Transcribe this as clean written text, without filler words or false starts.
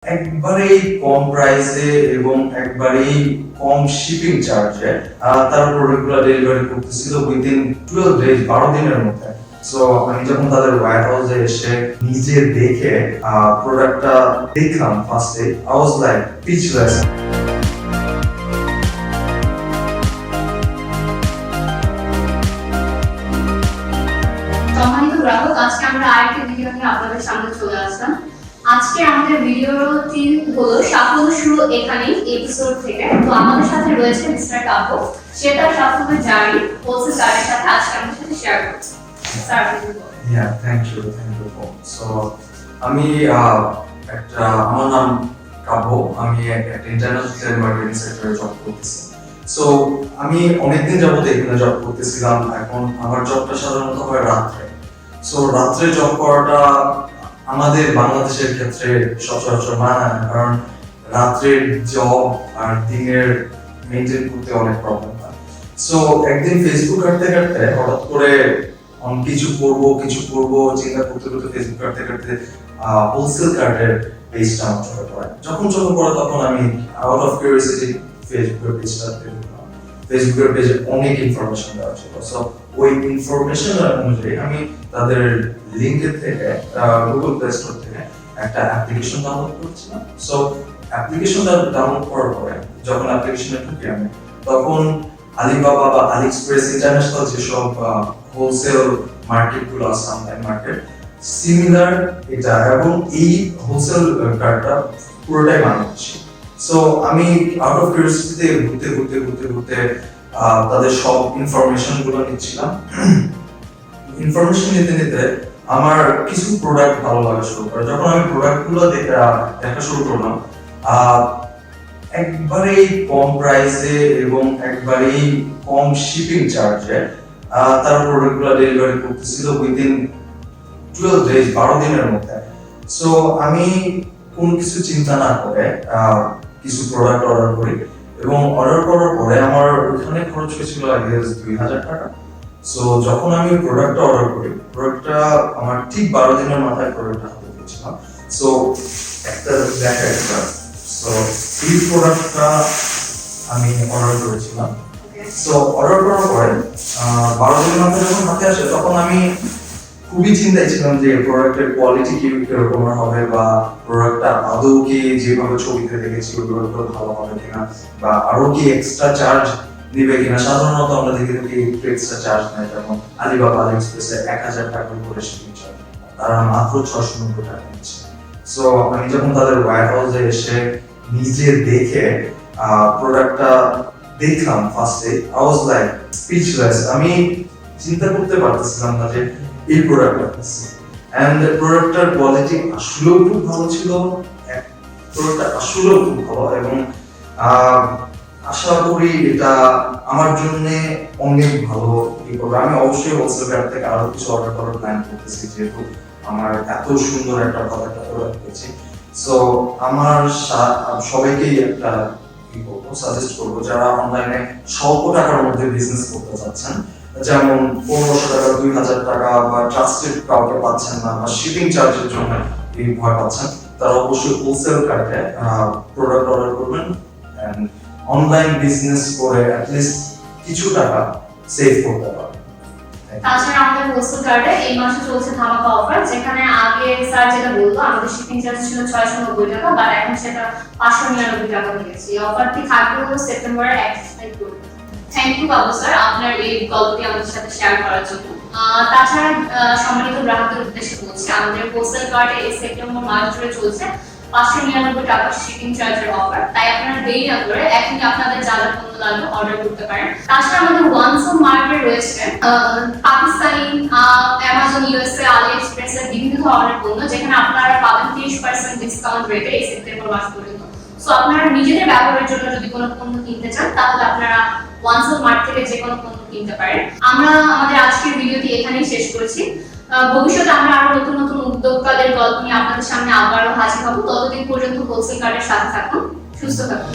একবারেই কম প্রাইসে এবং একবারেই কম শিপিং চার্জে তারা প্রোডাক্টগুলো ডেলিভারি করতেছিল উইদিন 12 ডেজ 12 দিনের মধ্যে। সো আমি যখন তাদের ওয়্যার হাউসে এসে নিজে দেখে প্রোডাক্টটা দেখলাম ফার্স্টে, আই ওয়াজ লাইক স্পিচলেস। সম্মানিত গ্রাহক, আজকে আমরা আরেকটি ভিডিও নিয়ে আপনাদের সামনে চলে আসলাম। আজকে আমাদের ভিডিওটি হলো সাফল্য শুরু এখানেই এপিসোড থেকে। তো আমাদের সাথে রয়েছে মিস্টার কাপু, সে তার সাফল্যের জার্নি হোলসেল কার্ডের সাথে আজকে আমাদের সাথে শেয়ার করছে। Sir, thank you. সো আমি আমার নাম কাব্য, আমি একটা ইন্টারন্যাশনাল মার্কেটিং সেক্টরে জব করতেছি। সো আমি অনেকদিন যাবত এখানে জব করতেছিলাম। এখন আমার জবটা সাধারণত হয় রাত্রে। সো রাত্রে জব করাটা আমাদের বাংলাদেশের ক্ষেত্রে সচরাচর মানায় না, কারণ রাত্রের জব আর দিনের মেইনটেইন করতে অনেক প্রবলেম হয়। সো একদিন ফেসবুক ঘাঁটতে ঘাঁটতে হঠাৎ করে কিছু করবো চিন্তা করতে করতে ফেসবুক ঘাঁটতে হোলসেল কার্ডের পেজটা আমার চোখে পড়ে। যখন পড়ে তখন আমি আউট অফ কিউরিওসিটি ফেসবুকের পেজে অনেক ইনফরমেশন দেওয়া ছিল। সো ওই ইনফরমেশন অনুযায়ী আমি তাদের লিংকের থেকে গুগল প্লে স্টোর থেকে একটা অ্যাপ্লিকেশন ডাউনলোড করেছিলাম। সো অ্যাপ্লিকেশনটা ডাউনলোড করার পরে যখন অ্যাপ্লিকেশনে ঢুকি আমি, তখন আলিবাবা বা আলিএক্সপ্রেস ইন্টারন্যাশনাল যেসব হোলসেল মার্কেটগুলো আছে, অনলাইন মার্কেট, সিমিলার এটা এবং এই হোলসেল কার্ডটা পুরোটাই বাংলাদেশি। সো আমি আউট অফ কিউরিওসিটিতে ঘুরতে তাদের সব ইনফরমেশন গুলো নিচ্ছিলাম। ইনফরমেশন নিতে আমার কিছু প্রোডাক্ট ভালো লাগা শুরু করে। যখন আমি প্রোডাক্ট গুলো দেখা শুরু করলাম, একবারেই কম প্রাইসে এবং একবারেই কম শিপিং চার্জে তারা প্রোডাক্ট গুলো ডেলিভারি করতেছিল উইদিন 12 ডেজ 12 দিনের মধ্যে। সো আমি কোনো কিছু চিন্তা না করে কিছু প্রোডাক্ট অর্ডার করি এবং অর্ডার করার পরে আমার ওখানে খরচ হয়েছিল আগে 2000 টাকা। সো যখন আমি প্রোডাক্টটা অর্ডার করি, প্রোডাক্টটা আমার ঠিক 12 দিনের মাথায় প্রোডাক্টটা হাতে পেয়েছিলাম। সো সো এই প্রোডাক্টটা আমি অর্ডার করেছিলাম। সো অর্ডার করার পরে 12 দিনের মাথায় যখন হাতে আসে, তখন আমি খুবই চিন্তায় ছিলাম যে প্রোডাক্টের কোয়ালিটি কিরকম হবে, বা প্রোডাক্টটা আদৌ কি যেভাবে ছবিতে দেখেছি ওইভাবে ভালো হবে কিনা, বা আরো কি এক্সট্রা চার্জ দিবে কিনা। সাধারণত আমরা দেখি একটু এক্সট্রা চার্জ নেয়, যেমন আলিবাবা আলিএক্সপ্রেসে 1000 টাকা করে শিপিং চার্জ, তারা মাত্র 690 টাকা নিচ্ছে। সো আমি যখন তাদের ওয়্যার হাউসে এসে নিজে দেখে প্রোডাক্টটা দেখলাম ফার্স্টে, আই ওয়াজ লাইক স্পিচলেস। আমি চিন্তা করতে পারতেছিলাম না যে এই প্রোডাক্টটা আছে। এন্ড প্রোডাক্টটার কোয়ালিটি আসলেও খুব ভালো ছিল, প্রোডাক্টটা আসলেও খুব ভালো, এবং আশা করি এটা আমার জন্য অনেক ভালো করবে। আমি অবশ্যই হোলসেল কার্ড থেকে আরো কিছু অর্ডার করার প্ল্যান করতেছি, যেহেতু আমার এত সুন্দর একটা প্রোডাক্ট অর্ডার করেছি। সো আমার সবাইকেই একটা সাজেস্ট করবো, যারা অনলাইনে স্বল্প টাকার মধ্যে বিজনেস করতে চাচ্ছেন, যেমন 1500 টাকা 2000 টাকা, বা ট্রাস্টেড কাউকে পাচ্ছেন না, বা শিপিং চার্জের জন্য এই ভয় পাচ্ছেন, তারা অবশ্যই হোলসেল কার্ডে প্রোডাক্ট অর্ডার করবেন এন্ড অনলাইন বিজনেস করে অ্যাট লিস্ট কিছু টাকা সেভ করতে পারবেন। তাছাড়া আমাদের হোলসেল কার্ডে এই মাসে চলছে ধামাকা অফার, যেখানে আগে স্যার যেটা বললো আমাদের শিপিং চার্জ ছিল 690 টাকা, বাট এখন সেটা 599 টাকা হয়ে গেছে। এই অফারটি থাকবে হলো সেপ্টেম্বরের 1 তারিখ পর্যন্ত। থ্যাংক ইউ বাবু স্যার, আপনার এই গল্পটি আমাদের সাথে শেয়ার করার জন্য। তাছাড়া সম্মানিত গ্রাহকদের উদ্দেশ্যে বলছি, আমাদের হোলসেল কার্ডে এই সেপ্টেম্বর মাস জুড়ে চলছে 599 টাকা শিপিং চার্জের অফার। তাই আপনারা দেরি না করে এখনই আপনাদের যা যা পণ্য লাগবে অর্ডার করতে পারেন। তাছাড়া আমাদের ওয়ানসো মার্কেটে রয়েছে পাকিস্তানি, অ্যামাজন ইউএসএ, আলিএক্সপ্রেস এর বিভিন্ন ধরনের পণ্য, যেখানে আপনারা পাবেন 30% ডিসকাউন্ট রেটে এই সেপ্টেম্বর মাস পর্যন্ত। সো আপনারা নিজেদের ব্যবহারের জন্য যদি কোনো পণ্য কিনতে চান, তাহলে আপনারা ওয়ানসো মার্কেট থেকে যে কোনো পণ্য কিনতে পারেন। আমরা আমাদের আজকের ভিডিওটি এখানেই শেষ করেছি। ভবিষ্যতে আমরা আরো নতুন নতুন উদ্যোক্তাদের গল্প নিয়ে আপনাদের সামনে আবারও হাজির হব। ততদিন পর্যন্ত হোলসেল কার্ডের সাথে থাকুন, সুস্থ থাকুন।